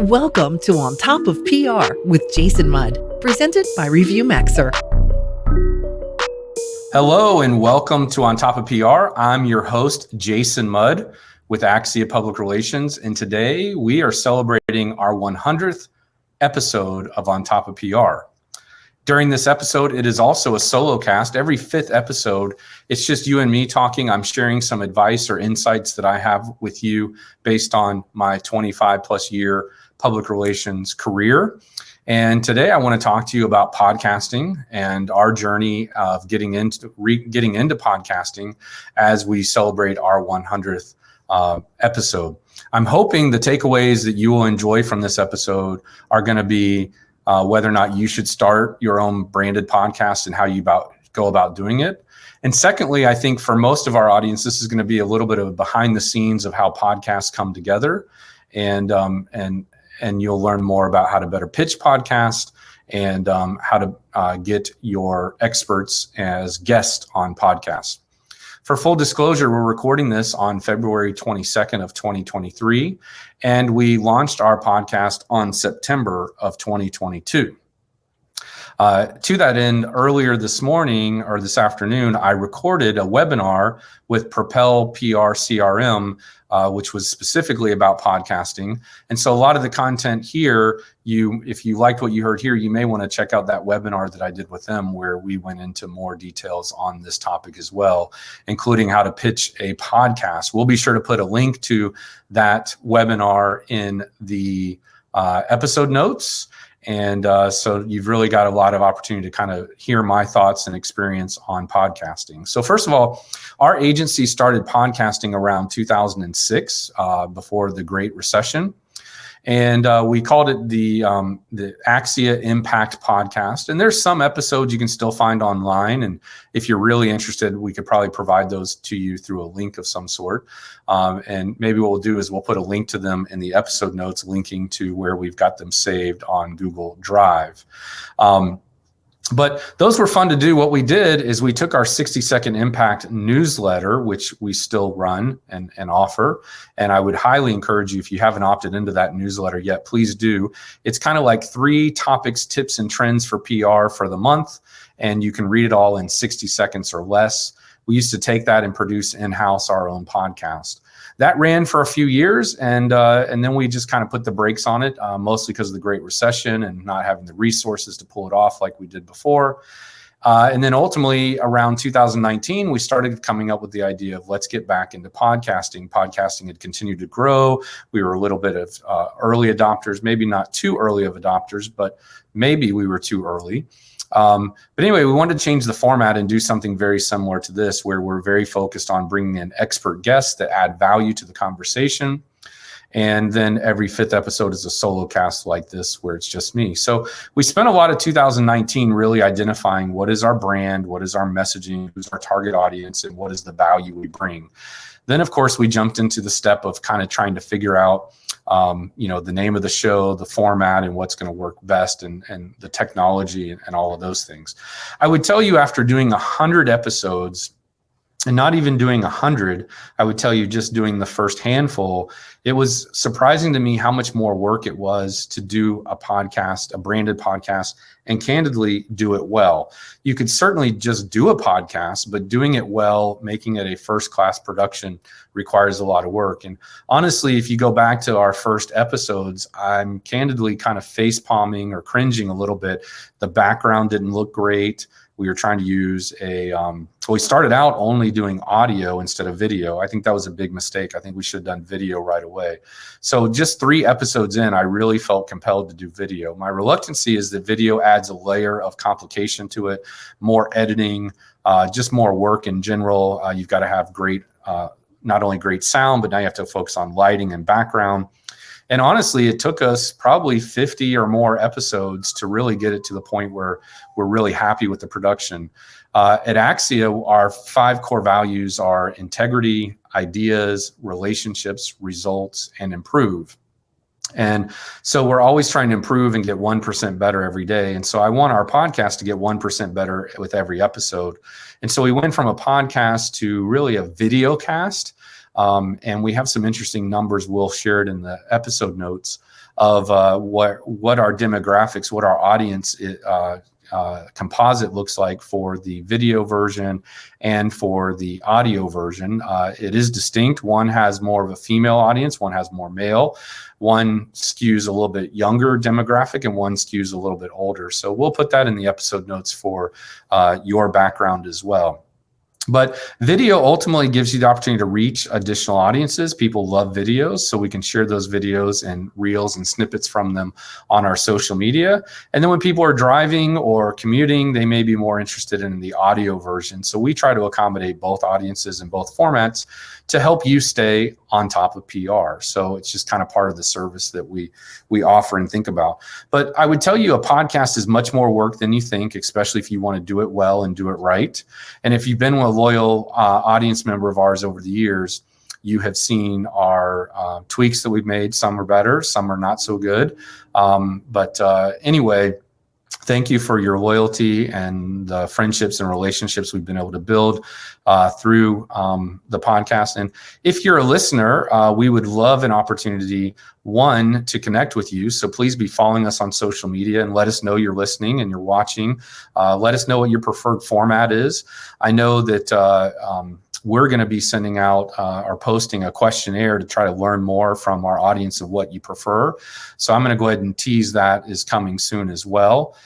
Welcome to On Top of PR with Jason Mudd, presented by Review Maxer. Hello and welcome to On Top of PR. I'm your host, Jason Mudd with Axia Public Relations, and today we are celebrating our 100th episode of On Top of PR. During this episode, it is also a solo cast. Every fifth episode, it's just you and me talking. I'm sharing some advice or insights that I have with you based on my 25 plus year public relations career. And today I want to talk to you about podcasting and our journey of getting into podcasting as we celebrate our 100th episode. I'm hoping the takeaways that you will enjoy from this episode are going to be whether or not you should start your own branded podcast and how you go about doing it. And secondly, I think for most of our audience, this is going to be a little bit of behind the scenes of how podcasts come together, and you'll learn more about how to better pitch podcast and how to get your experts as guests on podcasts. For full disclosure, we're recording this on February 22nd of 2023, and we launched our podcast on September of 2022. To that end, earlier this morning or this afternoon, I recorded a webinar with Propel PR CRM, which was specifically about podcasting. And so a lot of the content here, if you liked what you heard here, you may want to check out that webinar that I did with them where we went into more details on this topic as well, including how to pitch a podcast. We'll be sure to put a link to that webinar in the episode notes. And so you've really got a lot of opportunity to kind of hear my thoughts and experience on podcasting. So first of all, our agency started podcasting around 2006, before the Great Recession. And we called it the Axia Impact Podcast. And there's some episodes you can still find online. And if you're really interested, we could probably provide those to you through a link of some sort. And maybe what we'll do is we'll put a link to them in the episode notes, linking to where we've got them saved on Google Drive. But those were fun to do. What we did is we took our 60-second impact newsletter, which we still run and offer. And I would highly encourage you, if you haven't opted into that newsletter yet, please do. It's kind of like 3 topics, tips, and trends for PR for the month. And you can read it all in 60 seconds or less. We used to take that and produce in-house our own podcast. That ran for a few years, and then we just kind of put the brakes on it, mostly because of the Great Recession and not having the resources to pull it off like we did before. And then ultimately, around 2019, we started coming up with the idea of let's get back into podcasting. Podcasting had continued to grow. We were a little bit of early adopters, maybe not too early of adopters, but maybe we were too early. But anyway, we wanted to change the format and do something very similar to this, where we're very focused on bringing in expert guests that add value to the conversation. And then every 5th episode is a solo cast like this, where it's just me. So we spent a lot of 2019 really identifying what is our brand, what is our messaging, who's our target audience, and what is the value we bring. Then, of course, we jumped into the step of kind of trying to figure out the name of the show, the format, and what's going to work best, and the technology and all of those things. I would tell you, after doing 100 episodes, and not even doing 100, I would tell you just doing the first handful, it was surprising to me how much more work it was to do a podcast, a branded podcast, and candidly do it well. You could certainly just do a podcast, but doing it well, making it a first-class production requires a lot of work. And honestly, if you go back to our first episodes, I'm candidly kind of face-palming or cringing a little bit. The background didn't look great. We were trying to use we started out only doing audio instead of video. I think that was a big mistake. I think we should have done video right away. So just 3 episodes in, I really felt compelled to do video. My reluctancy is that video adds a layer of complication to it, more editing, just more work in general. You've got to have great, not only great sound, but now you have to focus on lighting and background. And honestly, it took us probably 50 or more episodes to really get it to the point where we're really happy with the production. At Axia, our 5 core values are integrity, ideas, relationships, results, and improve. And so we're always trying to improve and get 1% better every day. And so I want our podcast to get 1% better with every episode. And so we went from a podcast to really a video cast. And we have some interesting numbers we'll share it in the episode notes. of what our demographics, what our audience composite looks like for the video version and for the audio version. It is distinct. One has more of a female audience, one has more male, one skews a little bit younger demographic, and one skews a little bit older. So we'll put that in the episode notes for your background as well. But video ultimately gives you the opportunity to reach additional audiences. People love videos, so we can share those videos and reels and snippets from them on our social media. And then when people are driving or commuting, they may be more interested in the audio version. So we try to accommodate both audiences in both formats to help you stay on top of PR. So it's just kind of part of the service that we offer and think about. But I would tell you a podcast is much more work than you think, especially if you want to do it well and do it right. And if you've been a loyal audience member of ours over the years, you have seen our tweaks that we've made. Some are better, some are not so good. But anyway, thank you for your loyalty and the friendships and relationships we've been able to build through the podcast. And if you're a listener, we would love an opportunity, one, to connect with you. So please be following us on social media and let us know you're listening and you're watching. Let us know what your preferred format is. I know that we're going to be sending out or posting a questionnaire to try to learn more from our audience of what you prefer. So I'm going to go ahead and tease that is coming soon as well.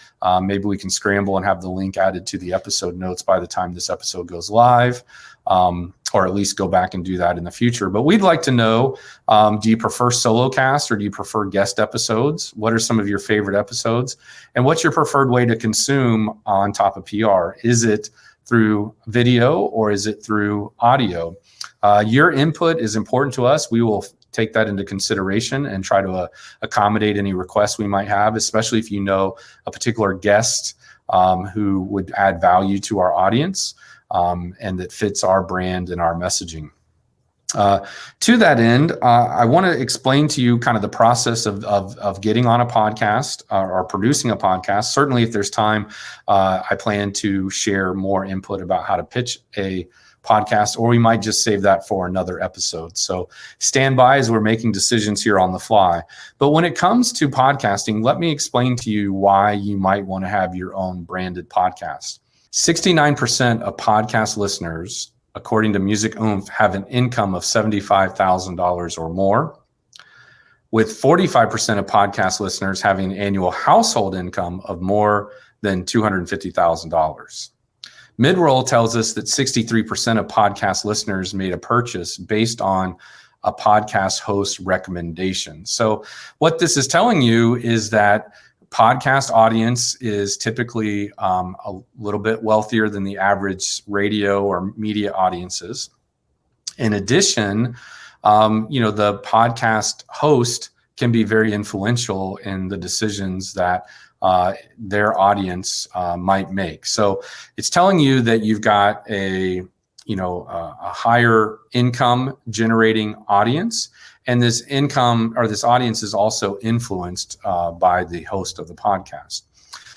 Maybe we can scramble and have the link added to the episode notes by the time this episode goes live, or at least go back and do that in the future. But we'd like to know, do you prefer solo cast or do you prefer guest episodes? What are some of your favorite episodes? And what's your preferred way to consume on top of PR? Is it through video or is it through audio? Your input is important to us. We will take that into consideration and try to accommodate any requests we might have, especially if you know a particular guest who would add value to our audience and that fits our brand and our messaging. To that end, I want to explain to you kind of the process of getting on a podcast or producing a podcast. Certainly, if there's time, I plan to share more input about how to pitch a podcast, or we might just save that for another episode. So stand by as we're making decisions here on the fly. But when it comes to podcasting, let me explain to you why you might want to have your own branded podcast. 69% of podcast listeners, according to Music Oomph, have an income of $75,000 or more, with 45% of podcast listeners having an annual household income of more than $250,000. Midroll tells us that 63% of podcast listeners made a purchase based on a podcast host recommendation. So what this is telling you is that podcast audience is typically a little bit wealthier than the average radio or media audiences. In addition, the podcast host can be very influential in the decisions that their audience might make. So it's telling you that you've got a higher income generating audience, and this income or this audience is also influenced by the host of the podcast.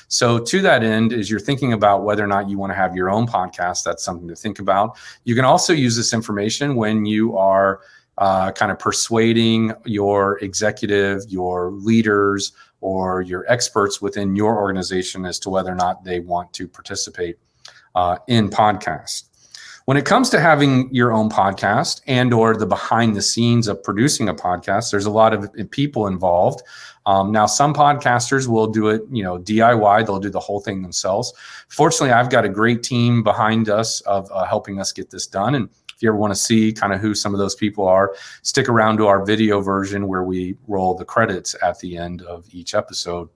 So to that end, as you're thinking about whether or not you want to have your own podcast, that's something to think about. You can also use this information when you are kind of persuading your executive, your leaders, or your experts within your organization as to whether or not they want to participate in podcasts. When it comes to having your own podcast and or the behind the scenes of producing a podcast, there's a lot of people involved. Now, some podcasters will do it, DIY. They'll do the whole thing themselves. Fortunately, I've got a great team behind us of helping us get this done. And if you ever want to see kind of who some of those people are, stick around to our video version where we roll the credits at the end of each episode,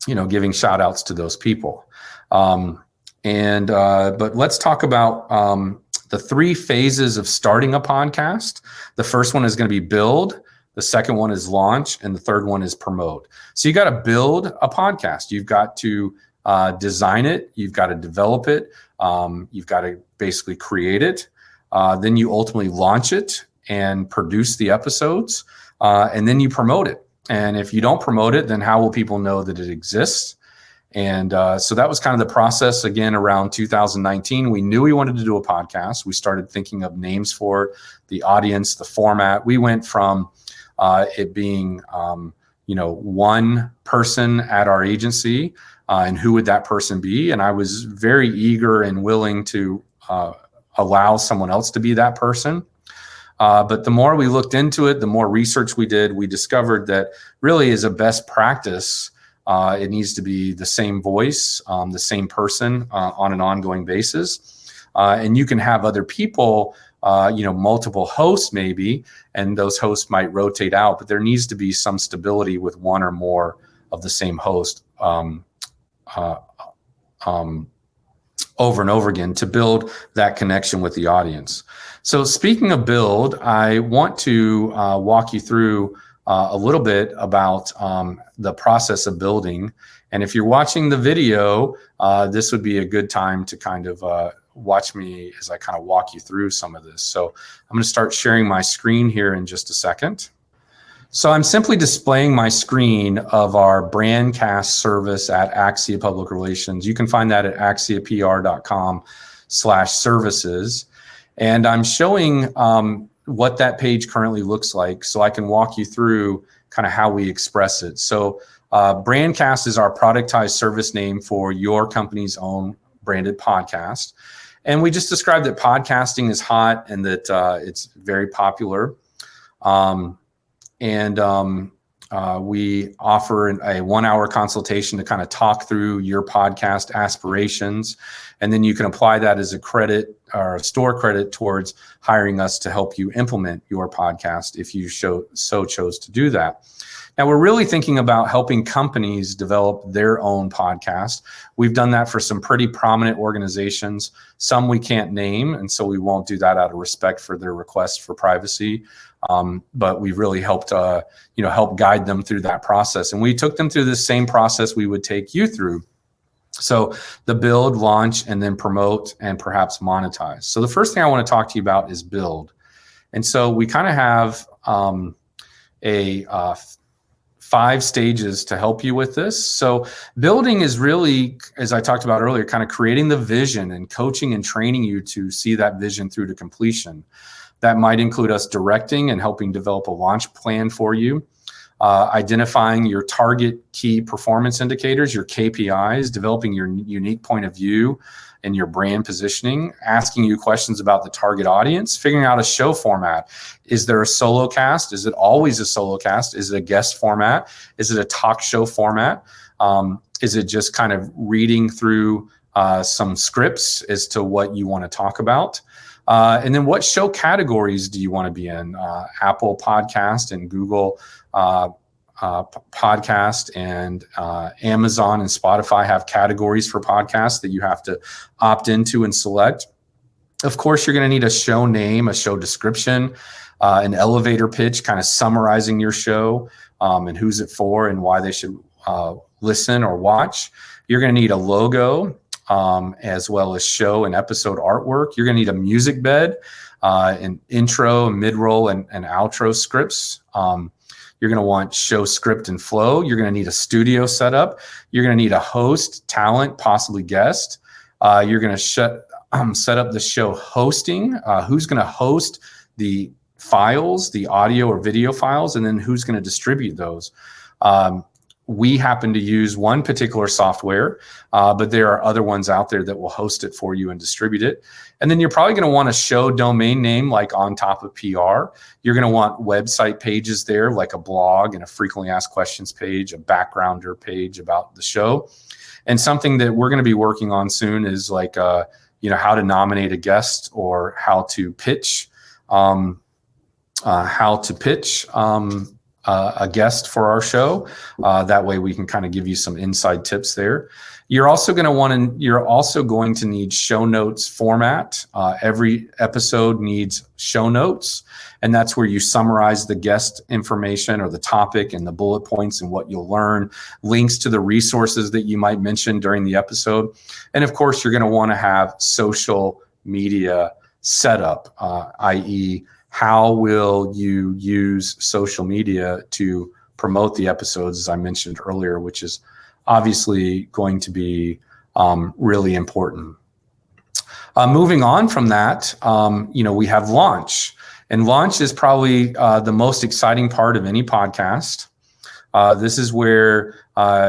giving shout outs to those people. But let's talk about the three phases of starting a podcast. The first one is going to be build. The second one is launch. And the third one is promote. So you got to build a podcast. You've got to design it. You've got to develop it. You've got to basically create it. Then you ultimately launch it and produce the episodes. And then you promote it. And if you don't promote it, then how will people know that it exists? And so that was kind of the process. Again, around 2019, we knew we wanted to do a podcast. We started thinking of names for it, the audience, the format. We went from it being, one person at our agency, and who would that person be? And I was very eager and willing to allow someone else to be that person. But the more we looked into it, the more research we did, we discovered that really as a best practice, it needs to be the same voice, the same person on an ongoing basis. And you can have other people, multiple hosts maybe, and those hosts might rotate out, but there needs to be some stability with one or more of the same host over and over again to build that connection with the audience. So speaking of build, I want to walk you through a little bit about the process of building. And if you're watching the video, this would be a good time to kind of watch me as I kind of walk you through some of this. So I'm going to start sharing my screen here in just a second. So I'm simply displaying my screen of our Brandcast service at Axia Public Relations. You can find that at axiapr.com/services. And I'm showing what that page currently looks like so I can walk you through kind of how we express it. So Brandcast is our productized service name for your company's own branded podcast. And we just described that podcasting is hot and that it's very popular. We offer a 1-hour consultation to kind of talk through your podcast aspirations. And then you can apply that as a credit or a store credit towards hiring us to help you implement your podcast if you so chose to do that. Now, we're really thinking about helping companies develop their own podcast. We've done that for some pretty prominent organizations. Some we can't name, and so we won't do that out of respect for their request for privacy. But we've really helped, help guide them through that process. And we took them through the same process we would take you through. So the build, launch, and then promote, and perhaps monetize. So the first thing I want to talk to you about is build. And so we kind of have 5 stages to help you with this. So building is really, as I talked about earlier, kind of creating the vision and coaching and training you to see that vision through to completion. That might include us directing and helping develop a launch plan for you, identifying your target key performance indicators, your KPIs, developing your unique point of view and your brand positioning, asking you questions about the target audience, figuring out a show format. Is there a solo cast? Is it always a solo cast? Is it a guest format? Is it a talk show format? Is it just kind of reading through some scripts as to what you want to talk about? And then what show categories do you want to be in? Apple Podcast and Google Podcast and Amazon and Spotify have categories for podcasts that you have to opt into and select. Of course, you're going to need a show name, a show description, an elevator pitch kind of summarizing your show and who's it for and why they should listen or watch. You're going to need a logo, as well as show and episode artwork. You're going to need a music bed, an intro, mid-roll, and outro scripts. You're going to want show script and flow. You're going to need a studio setup. You're going to need a host, talent, possibly guest. You're going to set up the show hosting. Who's going to host the files, the audio or video files, and then who's going to distribute those. We happen to use one particular software, but there are other ones out there that will host it for you and distribute it. And then you're probably going to want a show domain name like On Top of PR. You're going to want website pages there like a blog and a frequently asked questions page, a backgrounder page about the show. And something that we're going to be working on soon is like, how to nominate a guest or how to pitch a guest for our show. That way we can kind of give you some inside tips there. You're also going to need show notes format. Every episode needs show notes, and that's where you summarize the guest information or the topic and the bullet points and what you'll learn, links to the resources that you might mention during the episode. And of course, you're going to want to have social media setup, i.e., how will you use social media to promote the episodes, as I mentioned earlier, which is obviously going to be really important. Moving on from that, we have launch. And launch is probably the most exciting part of any podcast. This is where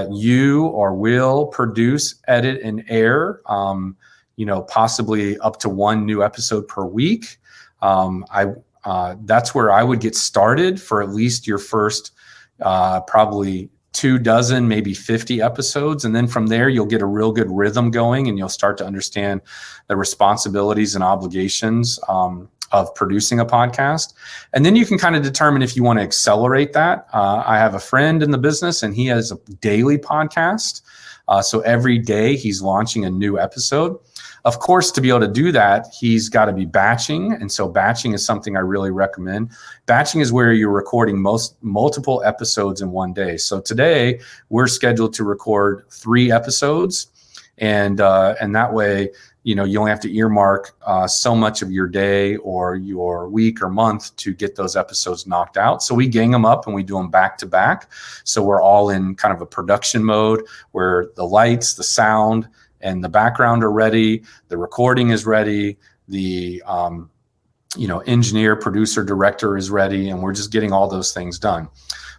you or will produce, edit, and air, possibly up to one new episode per week. That's where I would get started for at least your first probably 24, maybe 50 episodes. And then from there, you'll get a real good rhythm going, and you'll start to understand the responsibilities and obligations of producing a podcast. And then you can kind of determine if you want to accelerate that. I have a friend in the business, and he has a daily podcast. So every day he's launching a new episode. Of course, to be able to do that, he's got to be batching. And so batching is something I really recommend. Batching is where you're recording multiple episodes in one day. So today we're scheduled to record 3 episodes. And that way, you only have to earmark so much of your day or your week or month to get those episodes knocked out. So we gang them up and we do them back to back. So we're all in kind of a production mode where the lights, the sound, and the background are ready. The recording is ready. The engineer, producer, director is ready, and we're just getting all those things done.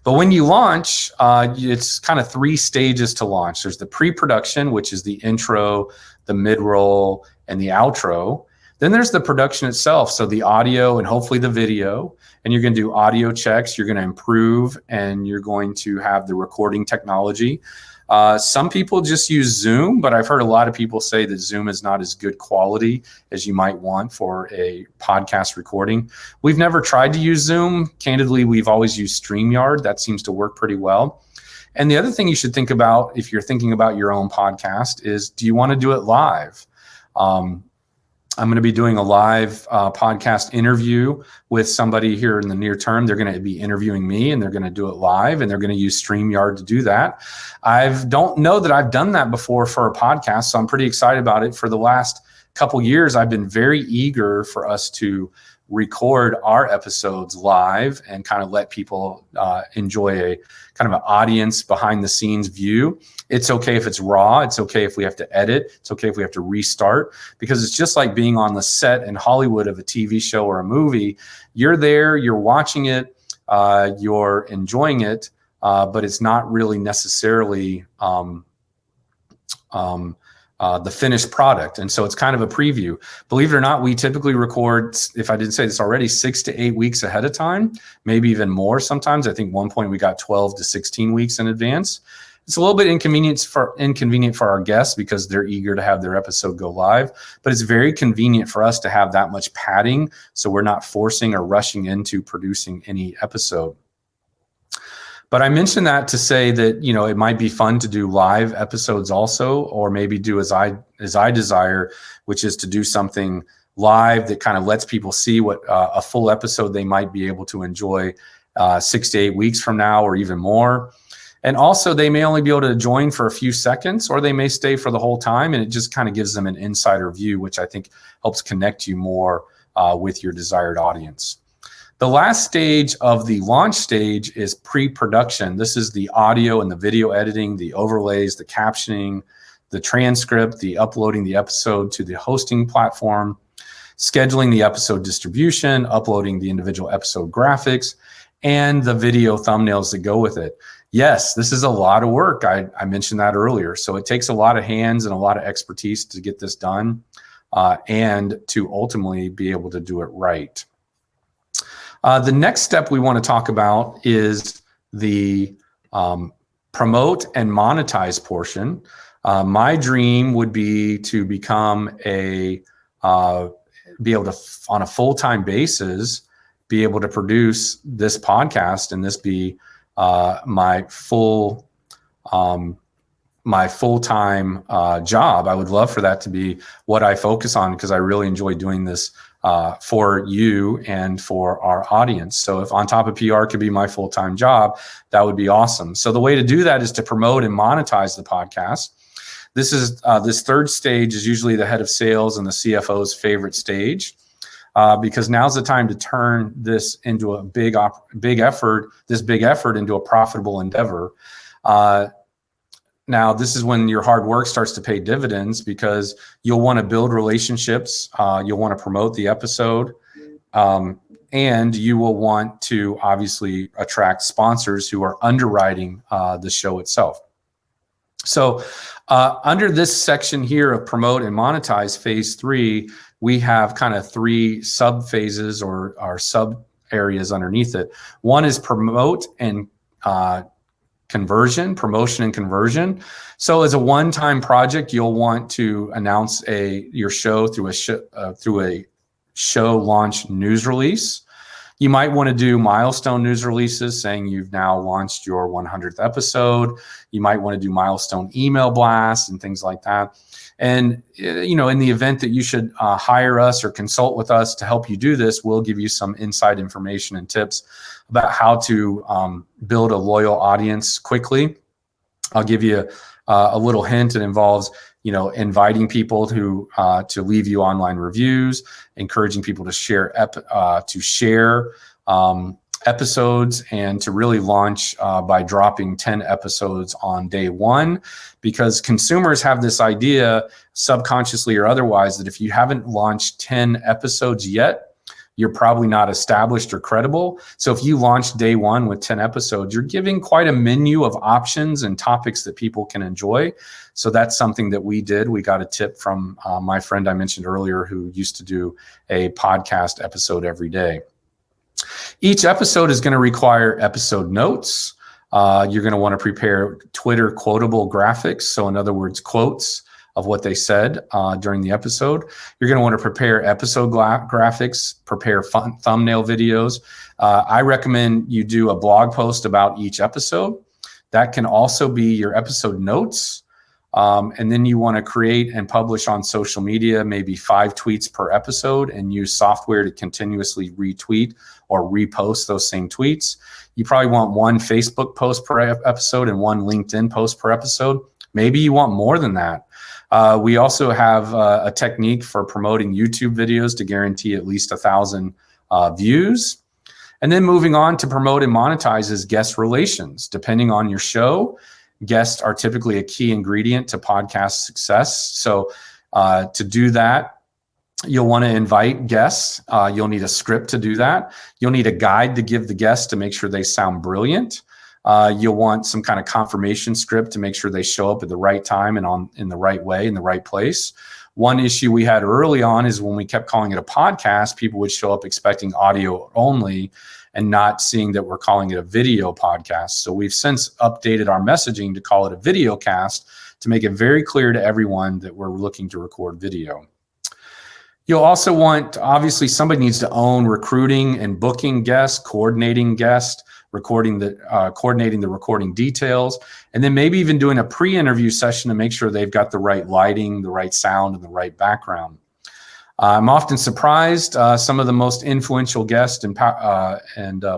But when you launch, it's kind of 3 stages to launch. There's the pre-production, which is the intro, the mid-roll, and the outro. Then there's the production itself, so the audio and hopefully the video. And you're going to do audio checks, you're going to improve, and you're going to have the recording technology. Some people just use Zoom, but I've heard a lot of people say that Zoom is not as good quality as you might want for a podcast recording. We've never tried to use Zoom. Candidly, we've always used StreamYard. That seems to work pretty well. And the other thing you should think about if you're thinking about your own podcast is, do you want to do it live? I'm going to be doing a live podcast interview with somebody here in the near term. They're going to be interviewing me, and they're going to do it live, and they're going to use StreamYard to do that. I don't know that I've done that before for a podcast, so I'm pretty excited about it. For the last couple years, I've been very eager for us to record our episodes live and kind of let people enjoy a kind of an audience behind the scenes view. It's okay if it's raw. It's okay if we have to edit. It's okay if we have to restart, because it's just like being on the set in Hollywood of a TV show or a movie. You're there, you're watching it, you're enjoying it, but it's not really necessarily the finished product. And so it's kind of a preview. Believe it or not, we typically record, if I didn't say this already, 6 to 8 weeks ahead of time, maybe even more sometimes. I think one point we got 12 to 16 weeks in advance. It's a little bit inconvenient for our guests because they're eager to have their episode go live, but it's very convenient for us to have that much padding, so we're not forcing or rushing into producing any episode. But I mentioned that to say that, it might be fun to do live episodes also, or maybe do as I desire, which is to do something live that kind of lets people see what a full episode they might be able to enjoy 6 to 8 weeks from now, or even more. And also, they may only be able to join for a few seconds, or they may stay for the whole time, and it just kind of gives them an insider view, which I think helps connect you more with your desired audience. The last stage of the launch stage is pre-production. This is the audio and the video editing, the overlays, the captioning, the transcript, the uploading the episode to the hosting platform, scheduling the episode distribution, uploading the individual episode graphics, and the video thumbnails that go with it. Yes, this is a lot of work. I mentioned that earlier. So it takes a lot of hands and a lot of expertise to get this done and to ultimately be able to do it right. The next step we want to talk about is the promote and monetize portion. My dream would be to become be able to, on a full-time basis, be able to produce this podcast and this be my full-time job. I would love for that to be what I focus on, because I really enjoy doing this for you and for our audience. So if On Top of PR could be my full-time job, that would be awesome. So the way to do that is to promote and monetize the podcast. This third stage is usually the head of sales and the CFO's favorite stage, because now's the time to turn this into a big effort into a profitable endeavor. Now, this is when your hard work starts to pay dividends, because you'll want to build relationships. You'll want to promote the episode. And you will want to obviously attract sponsors who are underwriting the show itself. So under this section here of promote and monetize, phase 3, we have kind of 3 sub phases or sub areas underneath it. One is promote and promotion and conversion. So as a one-time project, you'll want to announce your show through a show launch news release. You might want to do milestone news releases saying you've now launched your 100th episode. You might want to do milestone email blasts and things like that. And, in the event that you should hire us or consult with us to help you do this, we'll give you some inside information and tips about how to build a loyal audience quickly. I'll give you a little hint. It involves, inviting people to leave you online reviews, encouraging people to share episodes, and to really launch by dropping 10 episodes on day 1, because consumers have this idea, subconsciously or otherwise, that if you haven't launched 10 episodes yet, you're probably not established or credible. So if you launch day 1 with 10 episodes, you're giving quite a menu of options and topics that people can enjoy. So that's something that we did. We got a tip from my friend I mentioned earlier, who used to do a podcast episode every day. Each episode is going to require episode notes. You're going to want to prepare Twitter quotable graphics. So in other words, quotes of what they said during the episode. You're going to want to prepare episode graphics, prepare fun thumbnail videos. I recommend you do a blog post about each episode. That can also be your episode notes. And then you want to create and publish on social media, maybe 5 tweets per episode, and use software to continuously retweet or repost those same tweets. You probably want 1 Facebook post per episode and 1 LinkedIn post per episode. Maybe you want more than that. We also have a technique for promoting YouTube videos to guarantee at least 1,000 views. And then moving on to promote and monetize is guest relations. Depending on your show, guests are typically a key ingredient to podcast success. So to do that, you'll want to invite guests. You'll need a script to do that. You'll need a guide to give the guests to make sure they sound brilliant. You'll want some kind of confirmation script to make sure they show up at the right time and in the right way, in the right place. One issue we had early on is when we kept calling it a podcast, people would show up expecting audio only and not seeing that we're calling it a video podcast. So we've since updated our messaging to call it a video cast to make it very clear to everyone that we're looking to record video. You'll also want, obviously, somebody needs to own recruiting and booking guests, coordinating guests, coordinating the recording details, and then maybe even doing a pre-interview session to make sure they've got the right lighting, the right sound, and the right background. I'm often surprised. Some of the most influential guests and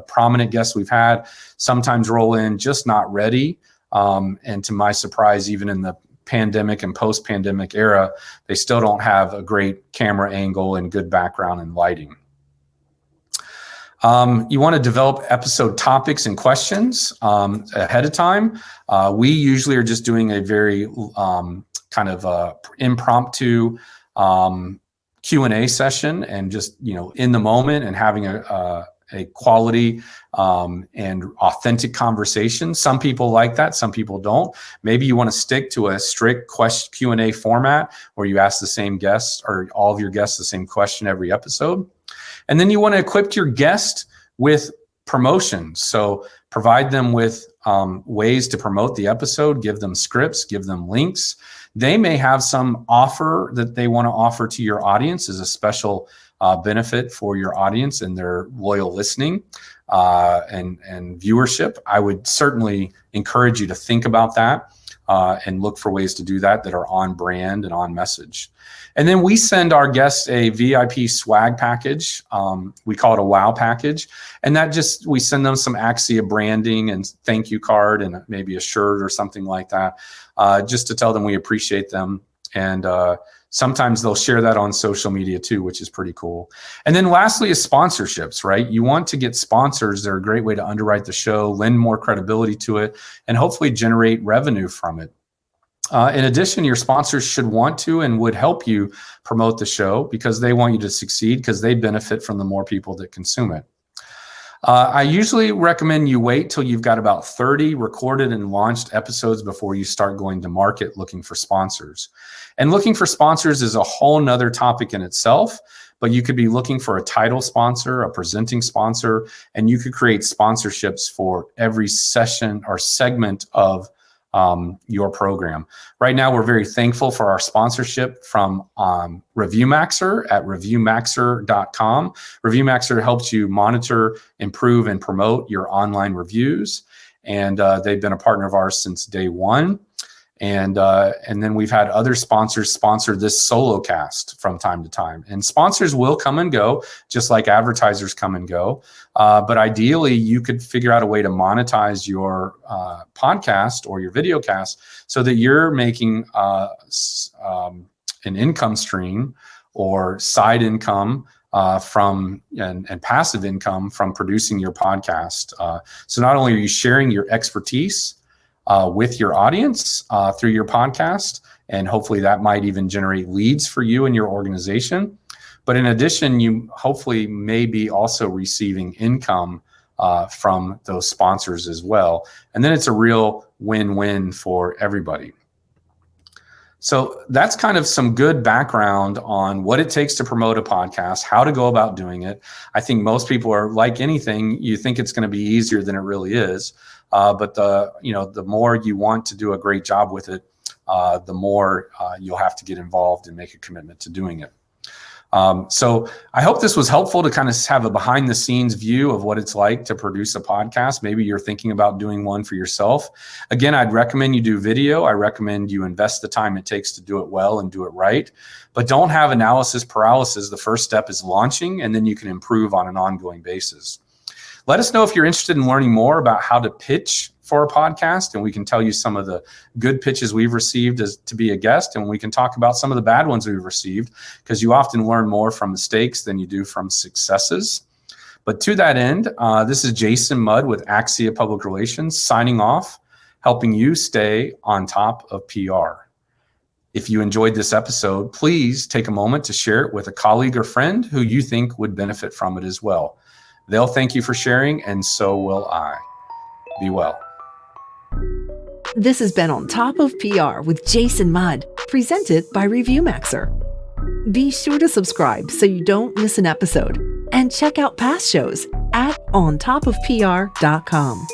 prominent guests we've had sometimes roll in just not ready. And to my surprise, even in the pandemic and post-pandemic era, they still don't have a great camera angle and good background and lighting. You want to develop episode topics and questions ahead of time. We usually are just doing a very kind of impromptu Q&A session, and just in the moment, and having a quality and authentic conversation. Some people like that, some people don't. Maybe you want to stick to a strict Q&A format where you ask the same guests or all of your guests the same question every episode. And then you want to equip your guest with promotions. So provide them with ways to promote the episode, give them scripts, give them links. They may have some offer that they want to offer to your audience as a special benefit for your audience and their loyal listening and viewership. I would certainly encourage you to think about that and look for ways to do that are on brand and on message. And then we send our guests a VIP swag package. We call it a wow package. And we send them some Axia branding and thank you card and maybe a shirt or something like that, just to tell them we appreciate them. And sometimes they'll share that on social media too, which is pretty cool. And then lastly is sponsorships, right? You want to get sponsors. They're a great way to underwrite the show, lend more credibility to it, and hopefully generate revenue from it. In addition, your sponsors should want to and would help you promote the show because they want you to succeed because they benefit from the more people that consume it. I usually recommend you wait till you've got about 30 recorded and launched episodes before you start going to market looking for sponsors. And looking for sponsors is a whole nother topic in itself, but you could be looking for a title sponsor, a presenting sponsor, and you could create sponsorships for every session or segment of your program. Right now, we're very thankful for our sponsorship from ReviewMaxer at reviewmaxer.com. ReviewMaxer helps you monitor, improve, and promote your online reviews. And they've been a partner of ours since day one. And then we've had other sponsors sponsor this solo cast from time to time. And sponsors will come and go, just like advertisers come and go. But ideally, you could figure out a way to monetize your podcast or your video cast so that you're making an income stream or side income from and passive income from producing your podcast. So not only are you sharing your expertise with your audience through your podcast, and hopefully that might even generate leads for you and your organization. But in addition, you hopefully may be also receiving income from those sponsors as well. And then it's a real win-win for everybody. So that's kind of some good background on what it takes to promote a podcast, how to go about doing it. I think most people are like anything, you think it's going to be easier than it really is. But the more you want to do a great job with it, the more you'll have to get involved and make a commitment to doing it. So I hope this was helpful to kind of have a behind the scenes view of what it's like to produce a podcast. Maybe you're thinking about doing one for yourself. Again, I'd recommend you do video. I recommend you invest the time it takes to do it well and do it right. But don't have analysis paralysis. The first step is launching, and then you can improve on an ongoing basis. Let us know if you're interested in learning more about how to pitch for a podcast, and we can tell you some of the good pitches we've received as to be a guest, and we can talk about some of the bad ones we've received, because you often learn more from mistakes than you do from successes. But to that end, this is Jason Mudd with Axia Public Relations signing off, helping you stay on top of PR. If you enjoyed this episode, please take a moment to share it with a colleague or friend who you think would benefit from it as well. They'll thank you for sharing, and so will I. Be well. This has been On Top of PR with Jason Mudd, presented by ReviewMaxer. Be sure to subscribe so you don't miss an episode, and check out past shows at ontopofpr.com.